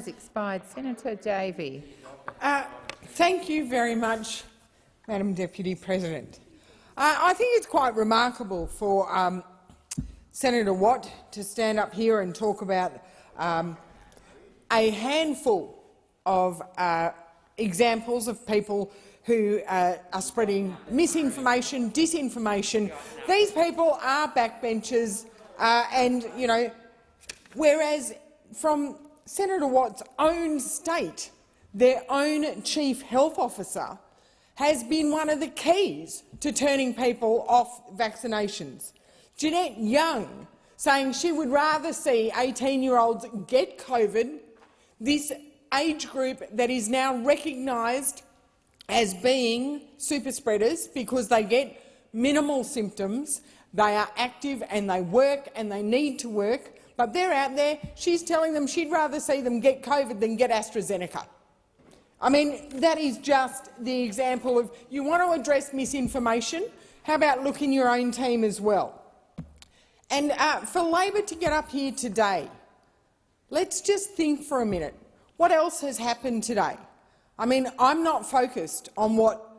expired. Senator Davey. Thank you very much, Madam Deputy President. I think it's quite remarkable for Senator Watt to stand up here and talk about a handful of examples of people who are spreading misinformation, disinformation. These people are backbenchers, and whereas from Senator Watt's own state, their own chief health officer has been one of the keys to turning people off vaccinations. Jeanette Young saying she would rather see 18-year-olds get COVID, this age group that is now recognised as being super spreaders because they get minimal symptoms, they are active and they work and they need to work, but they're out there. She's telling them she'd rather see them get COVID than get AstraZeneca. I mean, that is just the example of, you want to address misinformation? How about look in your own team as well? And for Labor to get up here today, let's just think for a minute. What else has happened today? I mean, I'm not focused on what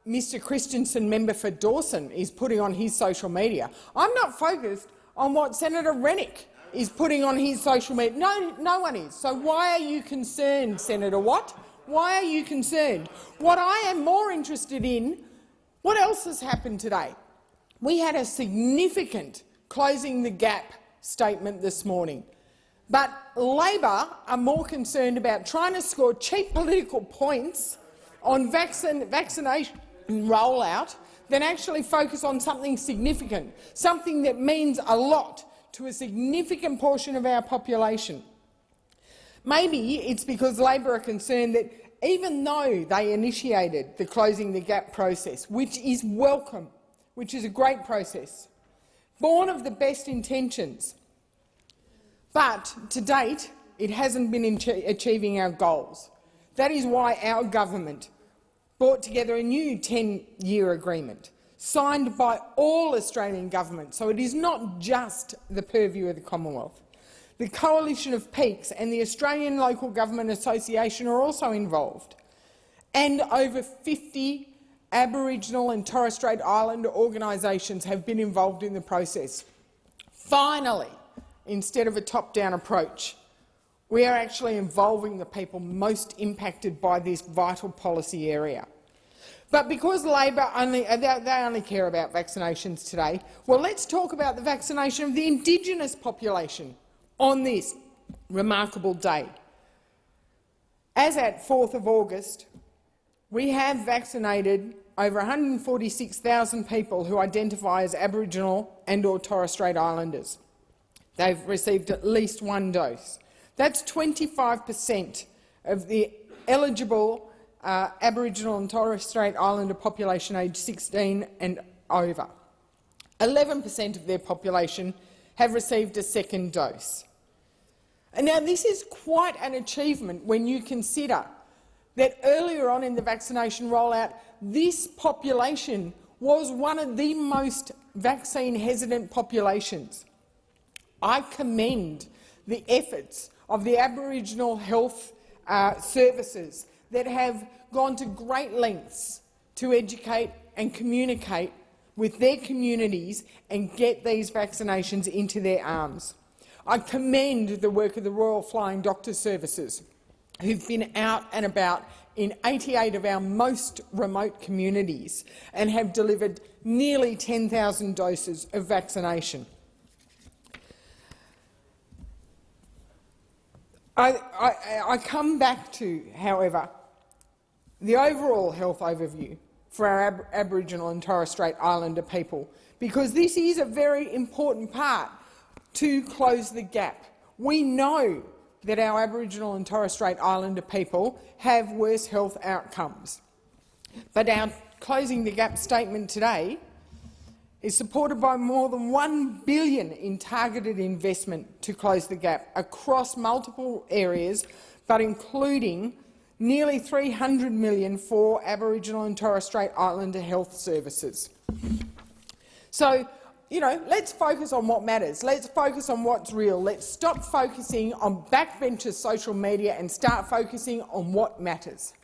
Mr Christensen, member for Dawson, is putting on his social media. I'm not focused on what Senator Rennick is putting on his social media. No one is. So why are you concerned, Senator Watt? Why are you concerned? What I am more interested in, what else has happened today? We had a significant closing the gap statement this morning. But Labor are more concerned about trying to score cheap political points on vaccination rollout than actually focus on something significant, something that means a lot to a significant portion of our population. Maybe it's because Labor are concerned that even though they initiated the closing the gap process, which is welcome, which is a great process, born of the best intentions, but to date it hasn't been achieving our goals. That is why our government brought together a new 10-year agreement signed by all Australian governments, so it is not just the purview of the Commonwealth. The Coalition of Peaks and the Australian Local Government Association are also involved, and over 50 Aboriginal and Torres Strait Islander organisations have been involved in the process. Finally, instead of a top-down approach, we are actually involving the people most impacted by this vital policy area. But because Labor only care about vaccinations today, well, let's talk about the vaccination of the Indigenous population on this remarkable day. As at 4th of August, we have vaccinated over 146,000 people who identify as Aboriginal and/or Torres Strait Islanders. They've received at least one dose. That's 25% of the eligible Aboriginal and Torres Strait Islander population aged 16 and over. 11% of their population have received a second dose. And now this is quite an achievement when you consider that earlier on in the vaccination rollout, this population was one of the most vaccine-hesitant populations. I commend the efforts of the Aboriginal health services that have gone to great lengths to educate and communicate with their communities and get these vaccinations into their arms. I commend the work of the Royal Flying Doctor Services, who've been out and about in 88 of our most remote communities and have delivered nearly 10,000 doses of vaccination. I come back to, however, the overall health overview for our Aboriginal and Torres Strait Islander people, because this is a very important part to close the gap. We know that our Aboriginal and Torres Strait Islander people have worse health outcomes, but our closing the gap statement today is supported by more than $1 billion in targeted investment to close the gap across multiple areas, but including nearly $300 million for Aboriginal and Torres Strait Islander health services. So you know, let's focus on what matters. Let's focus on what's real. Let's stop focusing on backbenchers' social media and start focusing on what matters.